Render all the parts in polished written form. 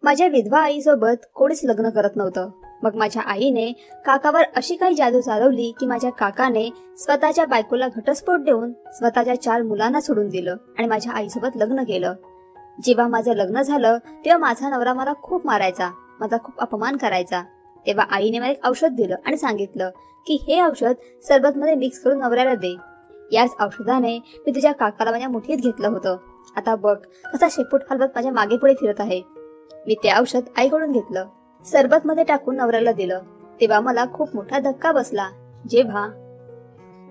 माझ्या विधवा आईसोबत कोणीच लग्न करत नव्हतं. मग माझ्या आईने काकावर अशी काही जादू चालवली की माझ्या काकाने स्वतःच्या बायकोला घटस्फोट देऊन स्वतःच्या 4 मुलांना सोडून दिलं आणि माझ्या आईसोबत लग्न केलं. जेव्हा माझं लग्न झालं तेव्हा माझा नवरा मला खूप मारायचा, माझा खूप अपमान करायचा. तेव्हा आईने मला एक औषध दिलं आणि सांगितलं की हे औषध सरबतमध्ये मिक्स करून नवऱ्याला दे. याच औषधाने मी तुझ्या काकाला माझ्या मुठीत घेतलं होतं. आता बघ कसा शेपूट हलवत माझ्या मागे पुढे फिरत आहे. मी ते औषध आईकडून घेतलं, सरबत मध्ये टाकून नवऱ्याला दिलं. तेव्हा मला खूप मोठा धक्का बसला. जेव्हा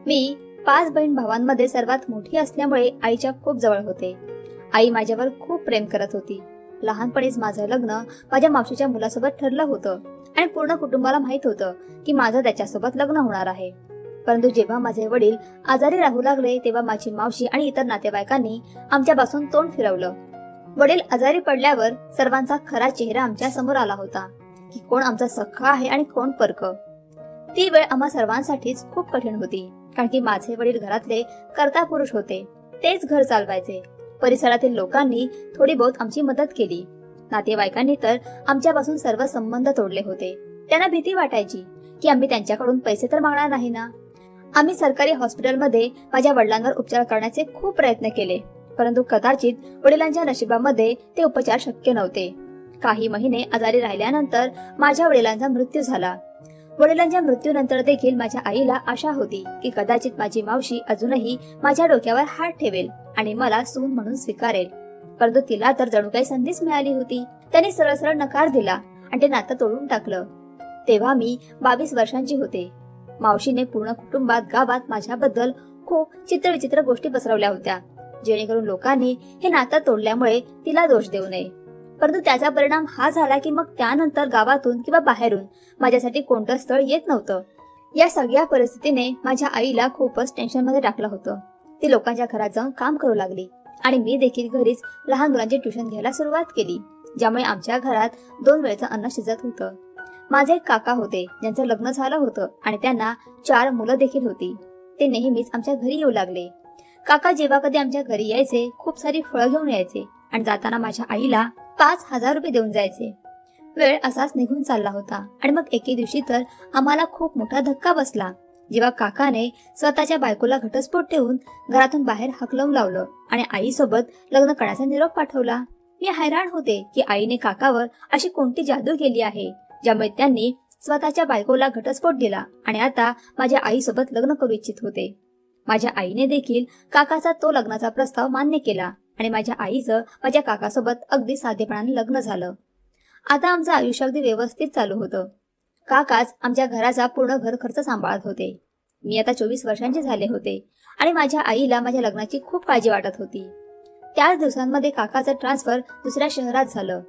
मी 5 बहीण भावांमध्ये सर्वात मोठी असल्यामुळे आईच्या खूप जवळ होते. आई माझ्यावर खूप प्रेम करत होती. लहानपणीच माझं लग्न माझ्या मावशीच्या मुलासोबत ठरलं होतं आणि पूर्ण कुटुंबाला माहित होतं की माझं त्याच्यासोबत लग्न होणार आहे. परंतु जेव्हा माझे वडील आजारी राहू लागले तेव्हा माझी मावशी आणि इतर नातेवाईकांनी आमच्यापासून तोंड फिरवलं. वडील आजारी पडल्यावर सर्वांचा खरा चेहरा आमच्या समोर आला होता की कोण आमचा सख्खा आहे आणि कोण परक. ती वेळ आम्हा सर्वांसाठीच खूप कठीण होती, कारण की माझे वडील घरातले कर्ता पुरुष होते. तेच घर चालवायचे. परिसरातील लोकांनी थोडी बहुत आमची मदत केली. नातेवाईकांनी तर आमच्यापासून सर्व संबंध तोडले होते. त्यांना भीती वाटायची की आम्ही त्यांच्याकडून पैसे तर मागणार नाही ना. आम्ही सरकारी हॉस्पिटलमध्ये माझ्या वडिलांवर उपचार करण्याचे खूप प्रयत्न केले, परंतु कदाचित वडिलांच्या नशिबामध्ये ते उपचार शक्य नव्हते. काही महिने आजारी राहिल्यानंतर माझ्या वडिलांचा मृत्यू झाला. वडिलांच्या मृत्यूनंतर देखील माझ्या आईला आशा होती की कदाचित माझी मावशी अजूनही माझ्या डोक्यावर हात ठेवेल आणि मला सून म्हणून स्वीकारेल. परंतु तिला तर जणू काही संधीच मिळाली होती. त्यांनी सरळ सरळ नकार दिला आणि ते नातं तोडून टाकलं. तेव्हा मी 22 वर्षांची होते. मावशीने पूर्ण कुटुंबात गावात माझ्याबद्दल खूप चित्रविचित्र गोष्टी पसरवल्या होत्या, जेणेकरून लोकांनी हे नातं तोडल्यामुळे तिला दोष देऊ नये. परंतु त्याचा परिणाम हा झाला की मग त्यानंतर गावातून किंवा बाहेरून माझ्यासाठी कोणतं स्थळ येत नव्हतं. या सगळ्या परिस्थितीने माझ्या आईला खूपच टेन्शन मध्ये टाकलं होतं. ती लोकांच्या घरात जाऊन काम करू लागली आणि मी देखील घरीच लहान मुलांची ट्युशन घ्यायला सुरुवात केली, ज्यामुळे आमच्या घरात 2 वेळचं अन्न शिजत होतं. माझे एक काका होते ज्यांचं लग्न झालं होतं आणि त्यांना 4 मुलं देखील होती. ते नेहमीच आमच्या घरी येऊ लागले. काका जेव्हा कधी आमच्या घरी यायचे खूप सारी फळं घेऊन यायचे आणि जाताना माझ्या आईला 5,000 रुपये देऊन जायचे. वेळ असाच निघून चालला होता आणि मग एके दिवशी तर आम्हाला खूप मोठा धक्का बसला, जेव्हा काकाने स्वतःच्या बायकोला घटस्फोट ठेवून घरातून बाहेर हाकलवून लावलं आणि आईसोबत लग्न करण्याचा निरोप पाठवला. मी हैराण होते की आईने काकावर अशी कोणती जादू केली आहे ज्यामुळे त्यांनी स्वतःच्या बायकोला घटस्फोट दिला आणि आता माझ्या आईसोबत लग्न करू इच्छित होते. माझ्या आईने देखील काकाचा तो लग्नाचा प्रस्ताव मान्य केला आणि माझ्या आईचं माझ्या काकासोबत अगदी साधेपणाने लग्न झालं. आता आमचं आयुष्य अगदी व्यवस्थित चालू होतं. काकाच आमच्या घराचा पूर्ण घर खर्च सांभाळत होते. मी आता 24 वर्षांचे झाले होते आणि माझ्या आईला माझ्या लग्नाची खूप काळजी वाटत होती. त्याच दिवसांमध्ये काकाचं ट्रान्सफर दुसऱ्या शहरात झालं.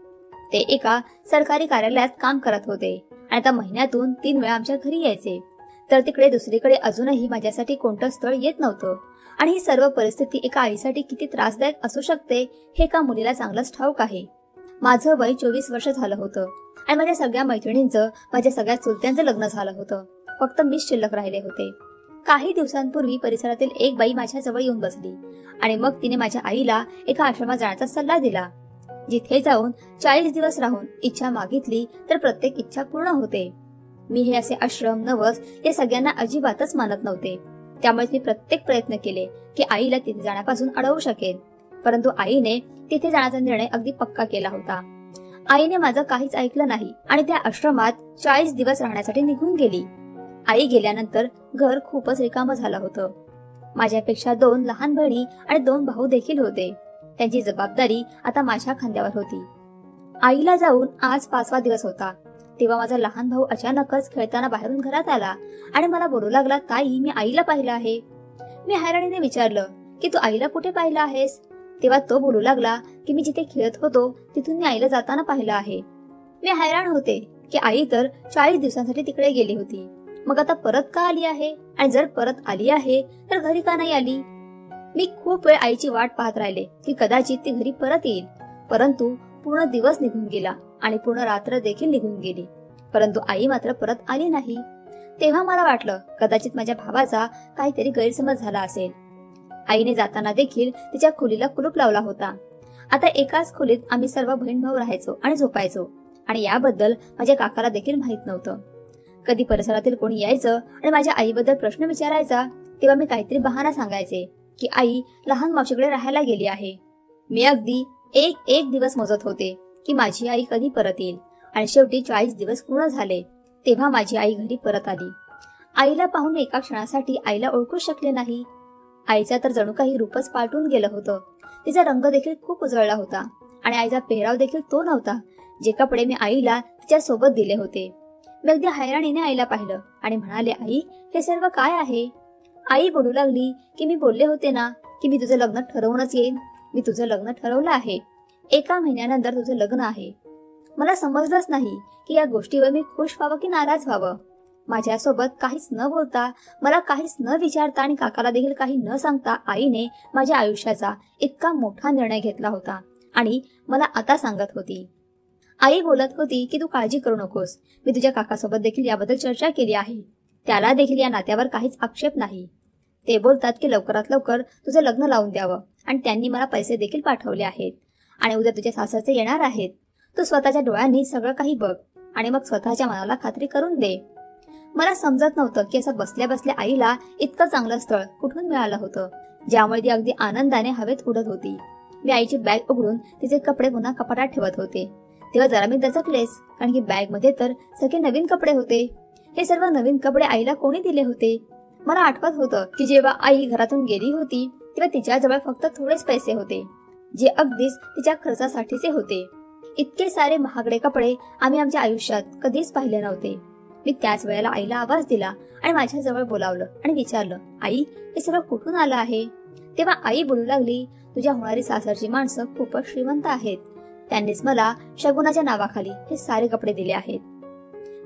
ते एका सरकारी कार्यालयात काम करत होते आणि आता महिन्यातून 3 वेळा आमच्या घरी यायचे. तर तिकडे दुसरीकडे अजूनही माझ्यासाठी कोणतं स्थळ येत नव्हतं आणि ही सर्व परिस्थिती एका आईसाठी किती त्रासदायक असू शकते हे एका मुलीला चांगलंच ठाऊक आहे. माझं वय 24 वर्ष झालं होतं आणि माझ्या सगळ्या मैत्रिणींचं, माझ्या सगळ्या चुलत्यांचं लग्न झालं होतं. फक्त मीच शिल्लक राहिले होते. काही दिवसांपूर्वी परिसरातील एक बाई माझ्या जवळ येऊन बसली आणि मग तिने माझ्या आईला एका आश्रमात जाण्याचा सल्ला दिला, जिथे जाऊन 40 दिवस राहून इच्छा मागितली तर प्रत्येक इच्छा पूर्ण होते. मी हे असे आश्रम, नवस या सगळ्यांना अजिबातच मानत नव्हते. त्यामुळे मी प्रत्येक प्रयत्न केले की आईला तिथे जाण्यापासून अडवू शकेन, परंतु आईने तिथे जाण्याचा निर्णय अगदी पक्का केला होता. आईने माझं काहीच ऐकलं नाही आणि त्या आश्रमात 40 दिवस राहण्यासाठी निघून गेली. आई गेल्यानंतर घर खूपच रिकामं झालं होतं. माझ्यापेक्षा 2 लहान बहिणी आणि 2 भाऊ देखील होते. त्यांची जबाबदारी आता माझ्या खांद्यावर होती. आईला जाऊन आज 5वा दिवस होता तेव्हा माझा लहान भाऊ अचानकच खेळताना बाहेरून घरात आला आणि मला बोलू लागला, ताई मी आईला पाहिलं आहे. मी हैराणीने विचारलं की तू आईला कुठे पाहिलं आहेस? तेव्हा तो बोलू लागला की मी जिथे खेळत होतो तिथून मी आईला जाताना पाहिलं आहे. मी हैराण होते की आई तर 40 दिवसांसाठी तिकडे गेली होती. मग आता परत का आली आहे आणि जर परत आली आहे तर घरी का नाही आली? मी खूप वेळ आईची वाट पाहत राहिले की कदाचित ती घरी परत येईल, परंतु पूर्ण दिवस निघून गेला आणि पूर्ण रात्र देखील निघून गेली, परंतु आई मात्र परत आली नाही. तेव्हा मला वाटलं कदाचित माझ्या भावाचा काहीतरी गैरसमज झाला असेल. आईने जाताना देखील तिच्या खोलीला कुलूप लावला होता आता एकाच खोलीत आम्ही सर्व बहीण भाऊ राहायचो आणि झोपायचो, आणि याबद्दल माझ्या काकाला देखील माहित नव्हतं. कधी परिसरातील कोणी यायचं आणि माझ्या आईबद्दल प्रश्न विचारायचा, तेव्हा मी काहीतरी बहाणा सांगायचे की आई लहान मावशीकडे राहायला गेली आहे. मी अगदी एक दिवस मोजत होते की माझी आई कधी परत येईल, आणि शेवटी 40 दिवस पूर्ण झाले तेव्हा माझी आई घरी परत आली. आईला पाहून एका क्षणासाठी आईला ओळखू शकले नाही. आईचा तर जणू काही रूपच पालटून गेलं होतं. तिचा रंग देखील खूप उजळला होता, आणि आईचा पेहराव देखील तो नव्हता जे कपडे मी आईला तिच्या सोबत दिले होते. मी अगदी हैराणीने आईला पाहिलं आणि म्हणाले, आई हे सर्व काय आहे? आई बोलू लागली की मी बोलले होते ना की मी तुझं लग्न ठरवूनच येईन. मी तुझं लग्न ठरवलं आहे. 1 महिन्यानंतर तुझं लग्न आहे. मला समजलंच नाही की या गोष्टीवर मी खुश व्हावं की नाराज व्हावं. माझ्यासोबत काहीच न बोलता, मला काहीच न विचारता आणि काकाला देखील काही न सांगता आईने माझ्या आयुष्याचा इतका मोठा निर्णय घेतला होता आणि मला आता सांगत होती. आई बोलत होती की तू काळजी करू नकोस. मी तुझ्या काकासोबत देखील याबद्दल चर्चा केली आहे. त्याला देखील या नात्यावर काहीच आक्षेप नाही. ते बोलतात की लवकरात लवकर तुझं लग्न लावून द्यावं, आणि त्यांनी मला पैसे देखील पाठवले आहेत, आणि उद्या तुझे सासरचे येणार आहेत. तू स्वतःच्या डोळ्यांनी सगळं काही बघ आणि मग स्वतःच्या मनाला खात्री करून दे. मला समजत नव्हतं की असं बसल्या बसल्या आईला इतकं चांगलं स्थळ कुठून मिळालं होतं, ज्यामुळे ती अगदी आनंदाने हवेत उडत होती. मी आईची बॅग उघडून तिचे कपडे पुन्हा कपाटात ठेवत होते तेव्हा जरा मी दचकलेस, कारण की बॅग मध्ये तर सगळे नवीन कपडे होते. हे सर्व नवीन कपडे आईला कोणी दिले होते? मला आठवत होतं की जेव्हा आई घरातून गेली होती तेव्हा तिच्याजवळ फक्त थोडेच पैसे होते, जे अगदीच तिच्या खर्चासाठीचे होते. इतके सारे महागडे कपडे आम्ही आमच्या आयुष्यात कधीच पाहिले नव्हते. मी त्याच वेळेला आईला आवाज दिला आणि माझ्या जवळ बोलावलं आणि विचारलं, आई हे सगळं कुठून आलं आहे? तेव्हा आई बोलू लागली, तुझ्या होणारी सासरची माणसं खूपच श्रीमंत आहेत. त्यांनीच मला शगुनाच्या नावाखाली हे सारे कपडे दिले आहेत.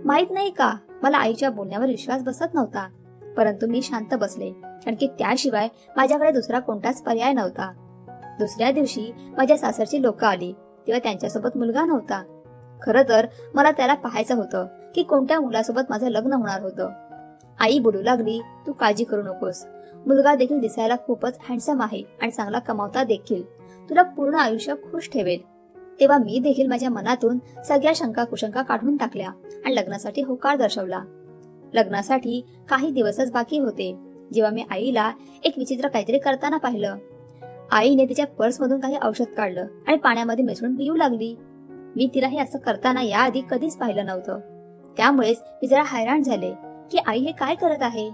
माहित नाही का, मला आईच्या बोलण्यावर विश्वास बसत नव्हता, परंतु मी शांत बसले, कारण की त्याशिवाय माझ्याकडे दुसरा कोणताच पर्याय नव्हता. दुसऱ्या दिवशी माझ्या सासरची लोक आली तेव्हा त्यांच्यासोबत मुलगा नव्हता. खरं तर मला त्याला पाहायचं होतं की कोणत्या मुलासोबत माझं लग्न होणार होतं. आई बोलू लागली, तू काळजी करू नकोस. मुलगा देखील दिसायला खूपच हँडसम आहे आणि चांगला कमावता देखील. तुला पूर्ण आयुष्य खुश ठेवेल. तेव्हा मी देखील माझ्या मनातून सगळ्या शंका कुशंका काढून टाकल्या आणि लग्नासाठी होकार दर्शवला. लग्नासाठी काही दिवसच बाकी होते जेव्हा मी आईला एक विचित्र काहीतरी करताना पाहिलं. आईने तिच्या पर्स मधून काही औषध काढलं आणि पाण्यामध्ये मिसळून पिऊ लागली. मी तिला हे असं करताना याआधी कधीच पाहिलं नव्हतं. त्यामुळेच मी जरा हैराण झाले की आई हे काय करत आहे.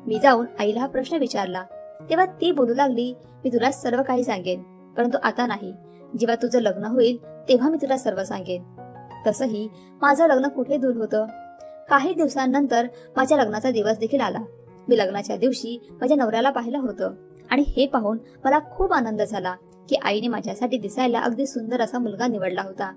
मी जाऊन आईला हा प्रश्न विचारला तेव्हा ती बोलू लागली, मी तुला सर्व काही सांगेन, परंतु आता नाही. जेव्हा तुझं लग्न होईल तेव्हा मी तुला सर्व सांगेन. तसंही माझं लग्न कुठे दूर होतं. काही दिवसांनंतर माझ्या लग्नाचा दिवस देखील आला. मी लग्नाच्या दिवशी माझ्या नवऱ्याला पाहिलं होतं आणि हे पाहून मला खूप आनंद झाला की आईने माझ्यासाठी दिसायला अगदी सुंदर असा मुलगा निवडला होता.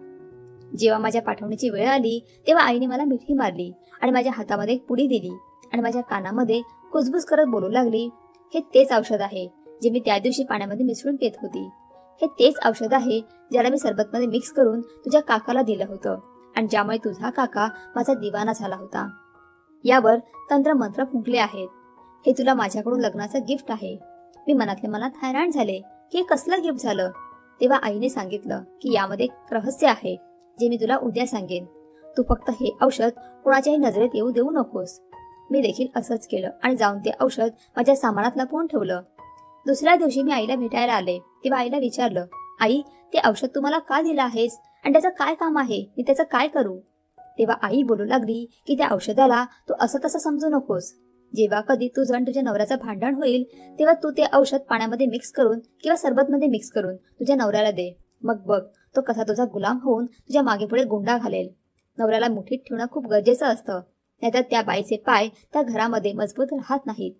जेव्हा माझ्या पाठवणीची वेळ आली तेव्हा आईने मला मिठी मारली आणि माझ्या हातामध्ये एक पुडी दिली आणि माझ्या कानामध्ये कुजबुज करत बोलू लागली, हे तेच औषध आहे जे मी त्या दिवशी पाण्यामध्ये मिसळून पित होती. हे तेच औषध आहे ज्याला मी सरबतमध्ये मिक्स करून तुझ्या काकाला दिलं होतं आणि ज्यामुळे तुझा काका माझा दिवाना झाला होता. यावर तंत्र मंत्र फुंकले आहेत. हे तुला माझ्याकडून लग्नाचं गिफ्ट आहे. मी मनातल्या मनात हैराण झाले की हे कसलं गिफ्ट झालं. तेव्हा आईने सांगितलं की यामध्ये एक रहस्य आहे जे मी तुला उद्या सांगेन. तू फक्त हे औषध कोणाच्याही नजरेत येऊ देऊ नकोस. मी देखील असंच केलं आणि जाऊन ते औषध माझ्या सामानात लपवून ठेवलं. दुसऱ्या दिवशी मी आईला भेटायला आले तेव्हा आईला विचारलं, आई ते औषध तुम्हाला का दिलं आहेस आणि त्याचं काय काम आहे, मी त्याचं काय करू? तेव्हा आई बोलू लागली की त्या औषधाला तू असं तसं समजू नकोस. जेव्हा कधी तुझं आणि तुझ्या नवऱ्याचं भांडण होईल तेव्हा तू ते औषध पाण्यामध्ये मिक्स करून किंवा सरबतमध्ये मिक्स करून तुझ्या नवऱ्याला दे. मग बघ तो कसा तुझा गुलाम होऊन तुझ्या मागे पुढे गुंडा घालेल. नवऱ्याला मुठीत ठेवणं खूप गरजेचं असतं, नाहीतर त्या बाईचे पाय त्या घरामध्ये मजबूत राहत नाहीत.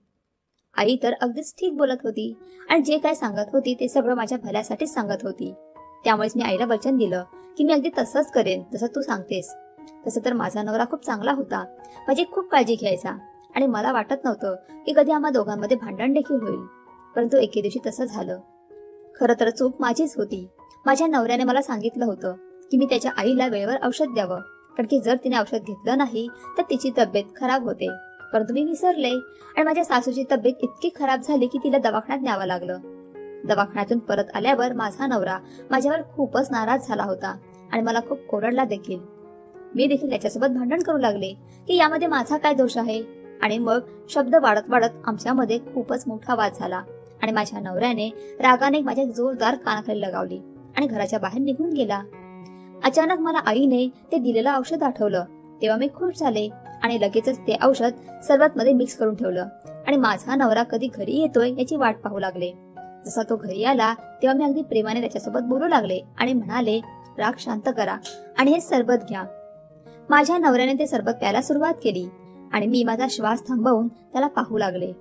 आई तर अगदीच ठीक बोलत होती आणि जे काय सांगत होती ते सगळं माझ्या भल्यासाठीच सांगत होती. त्यामुळेच मी आईला वचन दिलं की मी अगदी तसंच करेन जसं तू सांगतेस. तसं तर माझा नवरा खूप चांगला होता, माझी खूप काळजी घ्यायचा आणि मला वाटत नव्हतं की कधी आम्हा दोघांमध्ये भांडण देखील होईल. परंतु एके दिवशी तसं झालं. खरं तर चूक माझीच होती. माझ्या नवऱ्याने मला सांगितलं होतं की मी त्याच्या आईला वेळेवर औषध द्यावं, कारण की जर तिने औषध घेतलं नाही तर तिची तब्येत खराब होते. परंतु मी विसरले आणि माझ्या सासूची तब्येत इतकी खराब झाली की तिला दवाखान्यात न्यावं लागलं. दवाखान्यातून परत आल्यावर माझा नवरा माझ्यावर खूपच नाराज झाला होता आणि मला खूप कोरडला देखील. मी देखील त्याच्यासोबत भांडण करू लागले की यामध्ये माझा काय दोष आहे. आणि मग शब्द वाढत वाढत आमच्यामध्ये खूपच मोठा वाद झाला आणि माझ्या नवऱ्याने रागाने माझ्या जोरदार कानाखाली लगावली आणि घराच्या बाहेर निघून गेला. अचानक मला आईने ते दिलेलं औषध आठवलं. तेव्हा मी खुश झाले आणि लगेचच ते औषध सरबत मध्ये मिक्स करून ठेवलं आणि माझा नवरा कधी घरी येतोय याची वाट पाहू लागले. जसा तो घरी आला तेव्हा मी अगदी प्रेमाने त्याच्यासोबत बोलू लागले आणि म्हणाले, राग शांत करा आणि हे सरबत घ्या. माझ्या नवऱ्याने ते सरबत प्यायला सुरुवात केली आणि मी माझा श्वास थांबवून त्याला पाहू लागले.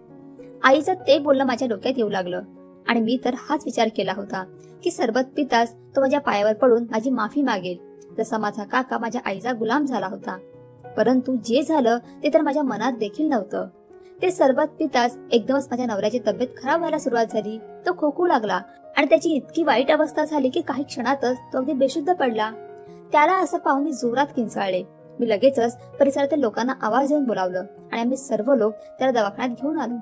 आईचं ते बोलणं माझ्या डोक्यात येऊ लागलं आणि मी तर हाच विचार केला होता की सरबत पिताच तो माझ्या पायावर पडून माझी माफी मागेल, जसा माझा काका माझ्या आईचा गुलाम झाला होता. परंतु जे झालं ते तर माझ्या मनात देखील नव्हतं. ते सरबत पिताच एकदमच माझ्या नवऱ्याची तब्येत खराब व्हायला सुरुवात झाली. तो खोकू लागला आणि त्याची इतकी वाईट अवस्था झाली की काही क्षणातच तो अगदी बेशुद्ध पडला. त्याला असं पाहून मी जोरात किंचाळले. मी लगेचच परिसरातील लोकांना आवाज देऊन बोलावलं आणि आम्ही सर्व लोक त्याला दवाखान्यात घेऊन आलो.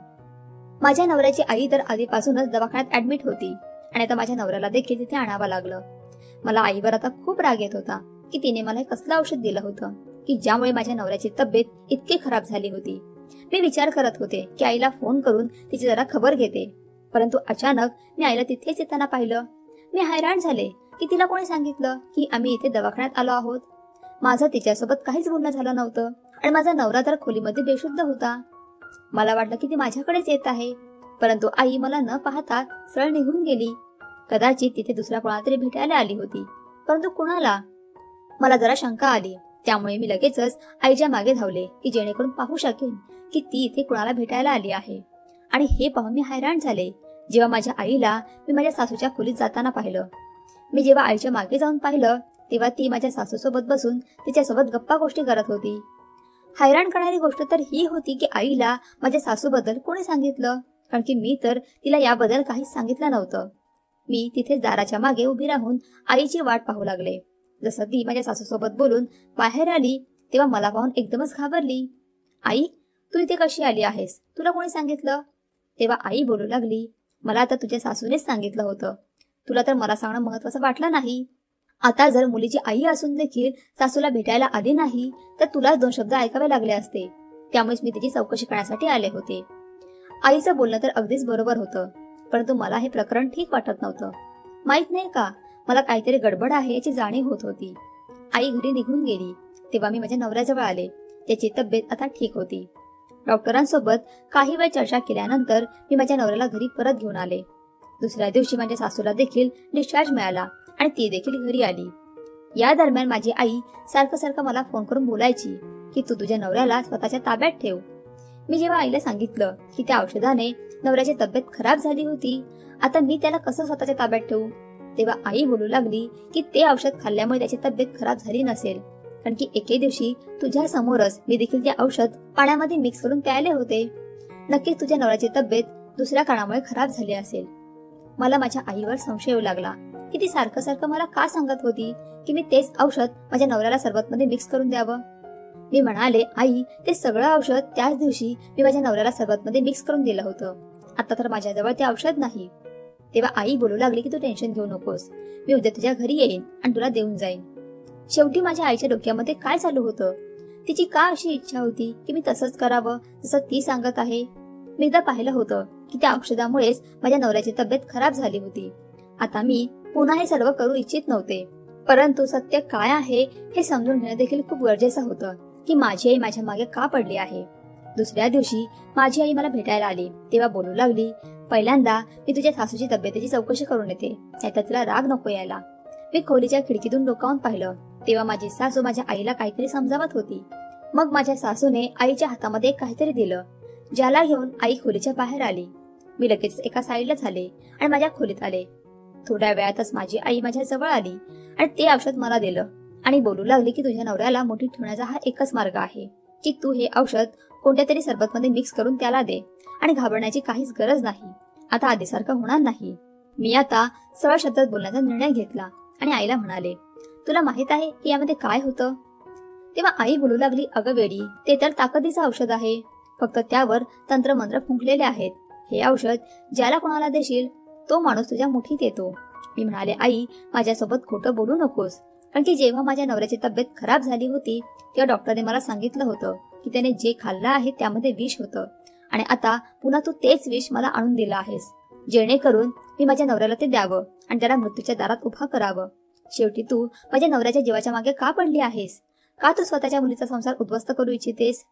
माझ्या नवऱ्याची आई तर आधीपासूनच दवाखान्यात ऍडमिट होती आणि आता माझ्या नवऱ्याला देखील तिथे आणावं लागलं. मला आईवर आता खूप राग येत होता की तिने मला कसलं औषध दिलं होतं की ज्यामुळे माझ्या नवऱ्याची तब्येत इतकी खराब झाली होती. मी विचार करत होते की आईला फोन करून तिची जरा खबर घेते, परंतु अचानक मी आईला तिथेच येताना पाहिलं. मी हैराण झाले की तिला कोणी सांगितलं की आम्ही इथे दवाखान्यात आलो आहोत. माझं तिच्यासोबत काहीच बोलणं झालं नव्हतं आणि माझा नवरा तर खोलीमध्ये बेशुद्ध होता. मला वाटलं की ती माझ्याकडेच येत आहे, परंतु आई मला न पाहता सरळ निघून गेली. कदाचित तिथे दुसऱ्या कोणाला तरी भेटायला आली होती, परंतु कुणाला? मला जरा शंका आली. त्यामुळे मी लगेचच आईच्या मागे धावले की जेणेकरून पाहू शकेन की ती इथे कुणाला भेटायला आली आहे. आणि हे पाहून मी हैराण झाले जेव्हा माझ्या आईला मी माझ्या सासूच्या खोलीत जाताना पाहिलं. मी जेव्हा आईच्या मागे जाऊन पाहिलं तेव्हा ती माझ्या सासूसोबत बसून तिच्यासोबत गप्पा गोष्टी करत होती. हैराण करणारी गोष्ट तर ही होती की आईला माझ्या सासूबद्दल कोणी सांगितलं, कारण की मी तर तिला याबद्दल काहीच सांगितलं नव्हतं. मी तिथे दाराच्या मागे उभी राहून आईची वाट पाहू लागले. जसं ती माझ्या सासूसोबत बोलून बाहेर आली तेव्हा मला पाहून एकदमच घाबरली. आई, तू इथे कशी आली आहेस? तुला कोणी सांगितलं? तेव्हा आई बोलू लागली, मला आता तुझ्या सासूनेच सांगितलं होतं. तुला तर मला सांगणं महत्वाचं वाटलं नाही. आता जर मुलीची आई असून देखील सासूला भेटायला आली नाही तर तुला 2 शब्द ऐकावे लागले असते. त्यामुळेच मी तिची चौकशी करण्यासाठी आले होते. आईचं बोलणं तर अगदीच बरोबर होतं, परंतु मला हे प्रकरण ठीक वाटत नव्हतं. माहित नाही का, मला काहीतरी गडबड आहे याची जाणीव होत होती. आई घरी निघून गेली तेव्हा मी माझ्या नवऱ्याजवळ आले. त्याची तब्येत आता ठीक होती. डॉक्टरांसोबत काही वेळ चर्चा केल्यानंतर मी माझ्या नवऱ्याला घरी परत घेऊन आले. दुसऱ्या दिवशी माझ्या सासूला देखील डिस्चार्ज मिळाला आणि ती देखील घरी आली. या दरम्यान माझी आई सारखं मला फोन करून बोलायची की तू तुझ्या नवऱ्याला स्वतःच्या ताब्यात ठेव. मी जेव्हा आईला सांगितलं की त्या औषधाने नवऱ्याची तब्येत खराब झाली होती, आता मी त्याला कसं स्वतःच्या ताब्यात ठेवू, तेव्हा आई बोलू लागली की ते औषध खाल्ल्यामुळे त्याची तब्येत खराब झाली नसेल, कारण की एके दिवशी तुझ्या समोरच मी देखील ते औषध पाण्यामध्ये मिक्स करून प्यायले होते. नक्कीच तुझ्या नवऱ्याची तब्येत दुसऱ्या कारणामुळे खराब झाली असेल. मला माझ्या आईवर संशय येऊ लागला की ती सारखं मला का सांगत होती की मी तेच औषध माझ्या नवऱ्याला सरबतमध्ये मिक्स करून द्यावं. मी म्हणाले, आई, ते सगळं औषध त्याच दिवशी मी माझ्या नवऱ्याला सरबतमध्ये मिक्स करून दिलं होतं. आता तर माझ्याजवळ ते औषध नाही. तेव्हा आई बोलू लागली की तू टेन्शन घेऊ नकोस, मी उद्या तुझ्या घरी येईन आणि तुला देऊन जाईन. शेवटी माझ्या आईच्या डोक्यामध्ये काय चालू होतं, तिची का अशी इच्छा होती की मी तसंच करावं जसं ती सांगत आहे. मी एकदा पाहिलं होतं की त्या औषधामुळेच माझ्या नवऱ्याची तब्येत खराब झाली होती. आता मी पुन्हा हे सर्व करू इच्छित नव्हते, परंतु सत्य काय आहे हे समजून घेणं देखील खूप गरजेचं होतं की माझी आई माझ्या मागे का पडली आहे. दुसऱ्या दिवशी माझी आई मला भेटायला आली तेव्हा बोलू लागली, पहिल्यांदा मी तुझ्या सासूची तब्येतीची चौकशी करून येते, नाहीतर तिला राग नको यायला. मी खोलीच्या खिडकीतून डोकावून पाहिलं तेव्हा माझी सासू माझ्या आईला काहीतरी समजावत होती. मग माझ्या सासूने आईच्या हातामध्ये काहीतरी दिलं, ज्याला घेऊन आई खोलीच्या बाहेर आली. मी लगेच एका साईडला झाले आणि माझ्या खोलीत आले. थोड्या वेळातच माझी आई माझ्या जवळ आली आणि ते औषध मला दिलं आणि बोलू लागली की तुझ्या नवऱ्याला मोठीत ठेवण्याचा हा एकच मार्ग आहे की तू हे औषध कोणत्या तरी सरबतमध्ये मिक्स करून त्याला दे आणि घाबरण्याची काहीच गरज नाही. आता आधीसारखं होणार नाही. मी आता सरळ शब्दात बोलण्याचा निर्णय घेतला आणि आईला म्हणाले, तुला माहित आहे की यामध्ये काय होतं. तेव्हा आई बोलू लागली, अगं वेडी, ते तर ताकदीचं औषध आहे, फक्त त्यावर तंत्रमंत्र फुंकलेले आहेत. हे औषध ज्याला कोणाला देशील तो माणूस तुझ्या मुठीत येतो. मी म्हणाले, आई माझ्यासोबत खोटं बोलू नकोस. कारण की जेव्हा माझ्या नवऱ्याची तब्येत खराब झाली होती तेव्हा डॉक्टरने मला सांगितलं होतं की त्याने जे खाल्लं आहे त्यामध्ये विष होतं आणि आता पुन्हा तू तेच विष मला आणून दिलं आहेस, जेणेकरून मी माझ्या नवऱ्याला ते द्यावं आणि त्याला मृत्यूच्या दारात उभा करावं. शेवटी तू माझ्या नवऱ्याच्या जीवाच्या मागे का पडली आहेस? का तू स्वतःच्या मुलीचा संसार उद्ध्वस्त करू इच्छितेस?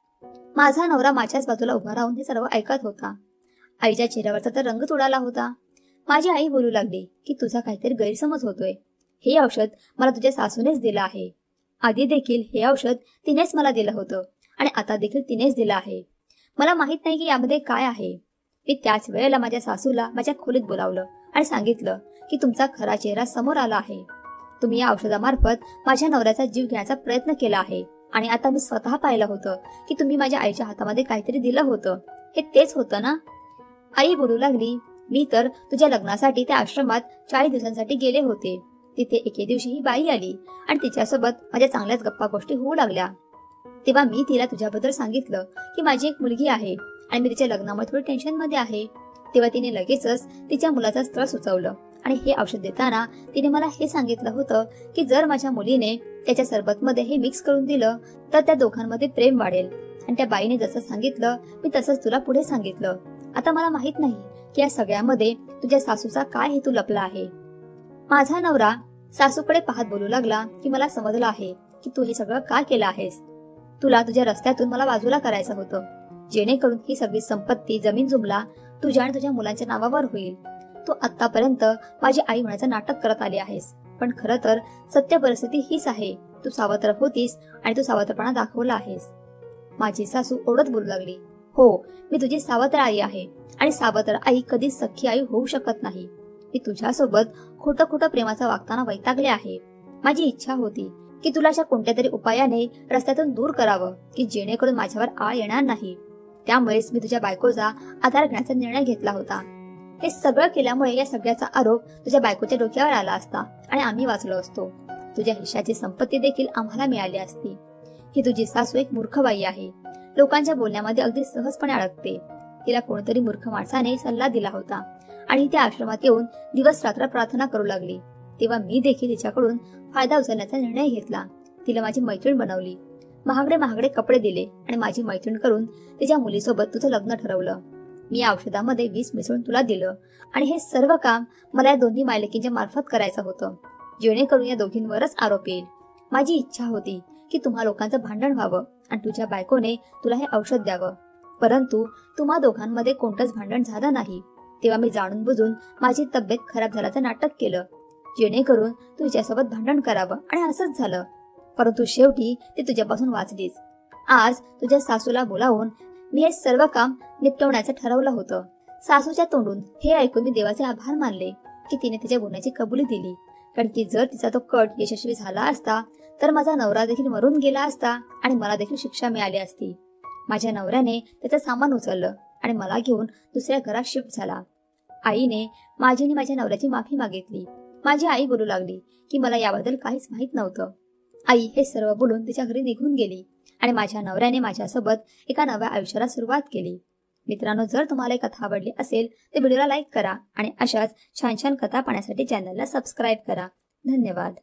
माझा नवरा माझ्याच बाजूला उभा राहून हे सर्व ऐकत होता. आईच्या चेहऱ्यावरचा तर रंगच उडाला होता. माझी आई बोलू लागली की तुझा काहीतरी गैरसमज होतोय. हे औषध मला तुझ्या सासूनेच दिलं आहे. आधी देखील हे औषध तिनेच मला दिलं होतं आणि आता देखील तिनेच दिलं आहे. मला माहित नाही की यामध्ये काय आहे. मी त्याच वेळेला माझ्या सासूला माझ्या खोलीत बोलावलं आणि सांगितलं की तुमचा खरा चेहरा समोर आला आहे. तुम्ही या औषधामार्फत माझ्या नवऱ्याचा जीव घेण्याचा प्रयत्न केला आहे आणि आता मी स्वतः पाहिलं होतं की तुम्ही माझ्या आईच्या हातामध्ये काहीतरी दिलं होतं. हे तेच होतं ना? आई बोलू लागली, मी तर तुझ्या लग्नासाठी त्या आश्रमात 40 दिवसांसाठी गेले होते. तिथे एके दिवशी ही बाई आली आणि तिच्यासोबत माझ्या चांगल्याच गप्पा गोष्टी होऊ लागल्या. तेव्हा मी तिला तुझ्याबद्दल सांगितलं की माझी एक मुलगी आहे आणि मी तिच्या लग्नामुळे थोडी टेन्शन मध्ये आहे. तेव्हा तिने लगेचच तिच्या मुलाचं स्थळ सुचवलं आणि हे औषध देताना तिने मला हे सांगितलं होतं की जर माझ्या मुलीने त्याच्या सरबतमध्ये हे मिक्स करून दिलं तर त्या दोघांमध्ये प्रेम वाढेल. आणि त्या बाईने जसं सांगितलं मी तसंच तुला पुढे सांगितलं. आता मला माहित नाही की या सगळ्यामध्ये तुझ्या सासूचा काय हेतू लपला आहे. माझा नवरा सासूकडे पाहत बोलू लागला की मला समजलं आहे की तू हे सगळं का केलं आहेस. तुला तुझ्या रस्त्यातून मला बाजूला करायचं होतं, जेणेकरून ही सगळी संपत्ती जमीन जुमला तुझ्या आणि तुझ्या मुलांच्या नावावर होईल. तू आतापर्यंत माझी आई होण्याचं नाटक करत आली आहेस, पण खरं तर सत्य परिस्थिती हीच आहे. तू सावत्र होतीस आणि तू सावत्रपणा दाखवला आहेस. माझी सासू ओरडत बोलू लागली, हो मी तुझी सावत्र आई आहे आणि सावत्र आई कधीच सख्खी आई होऊ शकत नाही. मी तुझ्यासोबत खोटं खोटं प्रेमाचा वागताना वैतागले आहे. माझी इच्छा होती की तुला अशा कोणत्या तरी उपायाने रस्त्यातून दूर करावं की जेणेकरून माझ्यावर आळ येणार नाही. त्यामुळेच मी तुझ्या बायकोचा आधार घेण्याचा निर्णय घेतला होता. हे सगळं केल्यामुळे या सगळ्याचा आरोप तुझ्या बायकोच्या डोक्यावर आला असता आणि आम्ही वाचलो असतो. तुझ्या हिश्श्याची संपत्ती देखील आम्हाला मिळाली असती. ही तुझी सासू एक मूर्ख बाई आहे. लोकांच्या बोलण्यामध्ये अगदी सहजपणे अडकते. तिला कोणतरी मूर्ख माणसाने सल्ला दिला होता आणि त्या आश्रमात येऊन दिवस रात्र प्रार्थना करू लागली. तेव्हा मी देखील तिच्याकडून फायदा उचलण्याचा निर्णय घेतला. तिला माझी मैत्रीण बनवली, महागडे महागडे कपडे दिले आणि माझी मैत्रीण करून तिच्या मुलीसोबत तुझं लग्न ठरवलं. मी या औषधामध्ये विष मिसळून तुला दिलं आणि हे सर्व काम मला या दोन्ही मालकींच्या मार्फत करायचं होतं, जेणेकरून या दोघींवरच आरोप येईल. माझी इच्छा होती की तुम्हा लोकांचं भांडण व्हावं आणि तुझ्या बायकोने तुला हे औषध द्यावं, परंतु तुम्हा दोघांमध्ये कोणतंच भांडण झालं नाही. तेव्हा मी जाणून बुजून माझी तब्येत खराब झाल्याचं नाटक केलं, जेणेकरून तुझ्यासोबत भांडण करावं आणि असंच झालं. परंतु शेवटी ती तुझ्यापासून वाचलीच. आज तुझ्या सासूला बोलावून मी हे सर्व काम निपटवण्याचं ठरवलं होतं. सासूच्या तोंडून हे ऐकून मी देवाचे आभार मानले की तिने तिच्या गुन्ह्याची कबुली दिली. कारण की जर तिचा तो कट यशस्वी झाला असता तर माझा नवरा देखील मरून गेला असता आणि मला देखील शिक्षा मिळाली असती. माझ्या नवऱ्याने त्याचं सामान उचललं आणि मला घेऊन दुसऱ्या घरात शिफ्ट झाला. आईने माझी आणि माझ्या नवऱ्याची माफी मागितली. माझी आई बोलू लागली की मला याबद्दल काहीच माहित नव्हतं. आई हे सर्व बोलून तिच्या घरी निघून गेली आणि माझ्या नवऱ्याने माझ्यासोबत एका नव्या आयुष्याला सुरुवात केली. मित्रांनो, जर तुम्हाला ही कथा आवडली असेल तर व्हिडिओला लाईक करा आणि अशाच छान छान कथा पाहण्यासाठी चॅनलला सबस्क्राईब करा. धन्यवाद.